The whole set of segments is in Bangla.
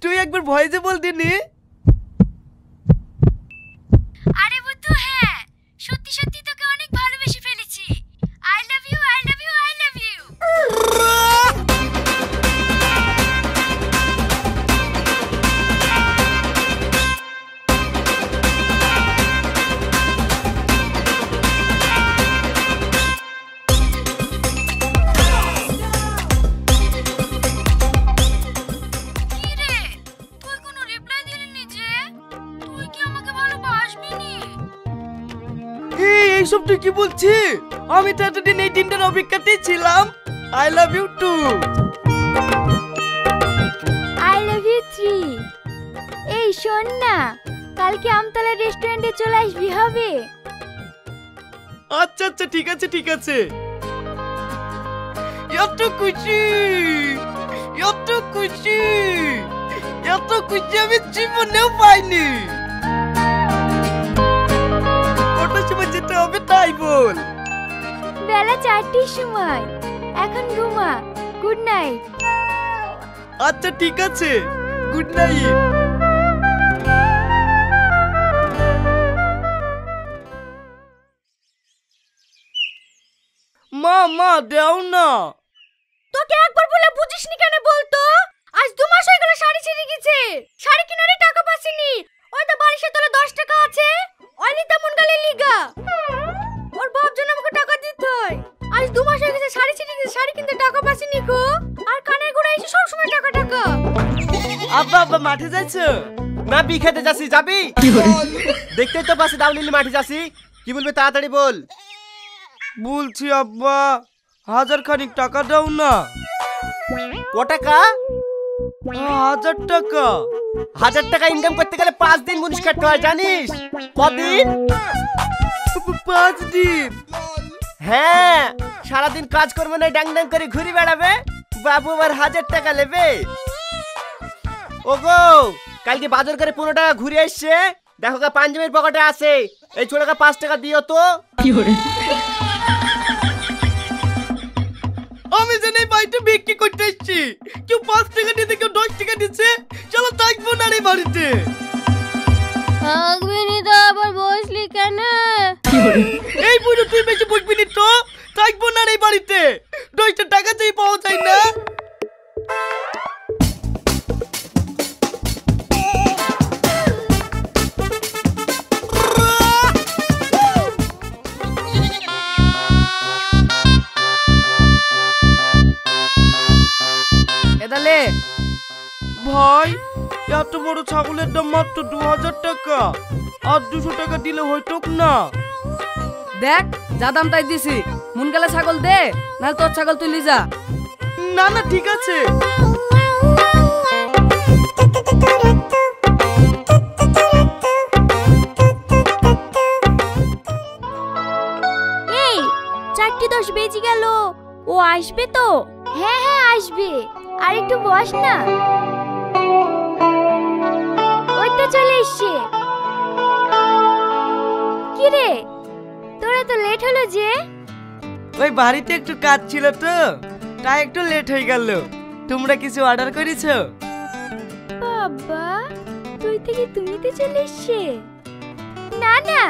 তুই একবার ভয়েসে বল দিনি। আরে বুদ্ধু, হ্যাঁ সত্যি সত্যি তোকে অনেক ভালোবেসে ফেলেছি। I love you, I love you, I love you. এইসব তুই কি বলছিস? আমি তো এতদিন এই দিনটার অপেক্ষাতেই ছিলাম। I love you too. I love you three. এই শোন না, কালকে আমতলা রেস্টুরেন্টে চলে আসবি হবে? আচ্ছা আচ্ছা, ঠিক আছে ঠিক আছে। এত খুশি, এত খুশি, এত খুশি আমি জীবনেও পাইনি। কটার সময় যেতে হবে তাই বল। বেলা 4টের সময়। এখন ঘুমা। Good night. আচ্ছা ঠিক আছে, গুড নাইট। মা মা দাও না। তোকে একবার বলে বুঝিসনি কেন বলতো? আজ 2 মাস হয়ে গেল শাড়ি ছিঁড়ে গেছে। শাড়ি কিনারে টাকা পাসিনি। ওই তো বালিশের তলে 10 টাকা আছে। অলি তেমন গেলে লিগা। ওর বাপ যেন আমাকে টাকা দিত। আজ 2 মাস হয়ে গেছে শাড়ি ছিঁড়ে গেছে, শাড়ি কিনতে টাকা পাসিনি গো। আর কানের গোড়া এসে সব সময় টাকা টাকা। আব্বা আব্বা মাঠে যাচ্ছো? না বি খেতে যাচ্ছি, যাবি? দেখতেই তো পাশে দাউলিলি মাঠে যাচ্ছি। কি বলবে তাড়াতাড়ি বল। বলছি আব্বা 1000 খানিক টাকা দাও না। ক টাকা? 1000 টাকা। 1000 টাকা ইনকাম করতে গেলে 5 দিন মুনিশ কাটতে হয়, জানিস? কদিন? 5 দিন। হ্যাঁ, সারাদিন কাজ করবে না, ডাং ডাং করে ঘুরে বেড়াবে। বাবু আবার 1000 টাকা নেবে। ওগো, কালকে বাজার করে 15 টাকা ঘুরে আসছে। দেখো গা পাঞ্জাবির পকেটে আছে। এই ছোটকা 5 টাকা দিও তো। আমি জানি বাড়িতে বিক্রি করতে এসেছি। কেউ 5 টাকা দিতে, কেউ 10 টাকা দিচ্ছে। চলো থাকবো না রে বাড়িতে। থাকবি নি তো আবার বসলি কেন? এই বুড়ো তুই বেশি বুঝবি নি তো। থাকবো না রে বাড়িতে। 10 টাকা চাই পাওয়া যায় না। এদালে ভাই, এত বড় ছাগলের দাম মাত্র 2000 টাকা। আর 200 টাকা দিলে হইতো না? দেখ যা দাম তাই দিছি। মন গেলে ছাগল দে, নাহলে তোর ছাগল তুই লি যা। না না ঠিক আছে। এই 4:10 বেজে গেল। ও আসবে তো? হ্যাঁ হ্যাঁ আসবে। আর একটু বস না। ওই তো চলে এসছে। কি রে, তোরা তো লেট হলো যে? ওই বাড়িতে একটু কাজ ছিল তো, তাই একটু লেট হয়ে গেল। তোমরা কিছু অর্ডার করেছো? বাবা, তুই থেকে তুমিতে চলে এসছে? না না,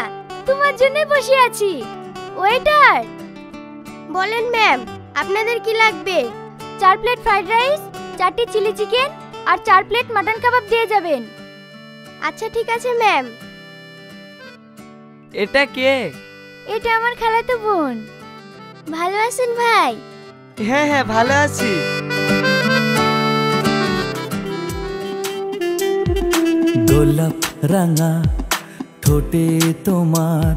তোমার জন্য বসে আছি। ওয়েটার। বলেন ম্যাম, আপনাদের কি লাগবে? 4 প্লেট ফ্রাইড রাইস, 4টি চিলি চিকেন আর 4 প্লেট মাটন কাবাব দিয়ে যাবেন। আচ্ছা ঠিক আছে ম্যাম। এটা কে? এটা আমার খালাতো বোন। ভালো আছেন ভাই? হ্যাঁ হ্যাঁ ভালো আছি। গোলাপ রাঙা ঠোঁটে তোমার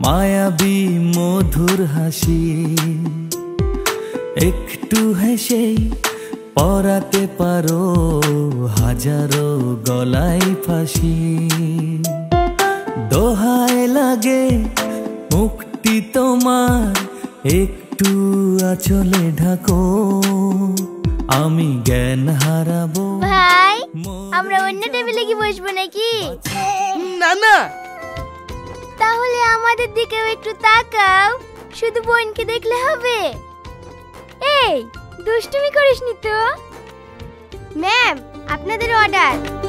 মায়াবী মধুর হাসি। একটু হেসে পরাতে পারো হাজারো গলায় ফাঁসি। দোহায় লাগে মুক্তি তোমার, একটু আঁচলে ঢাকো, আমি জ্ঞান হারাবো। ভাই, আমরা অন্য টেবিলে কি বসবো নাকি? না না। তাহলে আমাদের দিকেও একটু তাকাও। শুধু বোনকে দেখলে হবে? এই দুষ্টুমি করিসনি তো। ম্যাম, আপনাদের অর্ডার।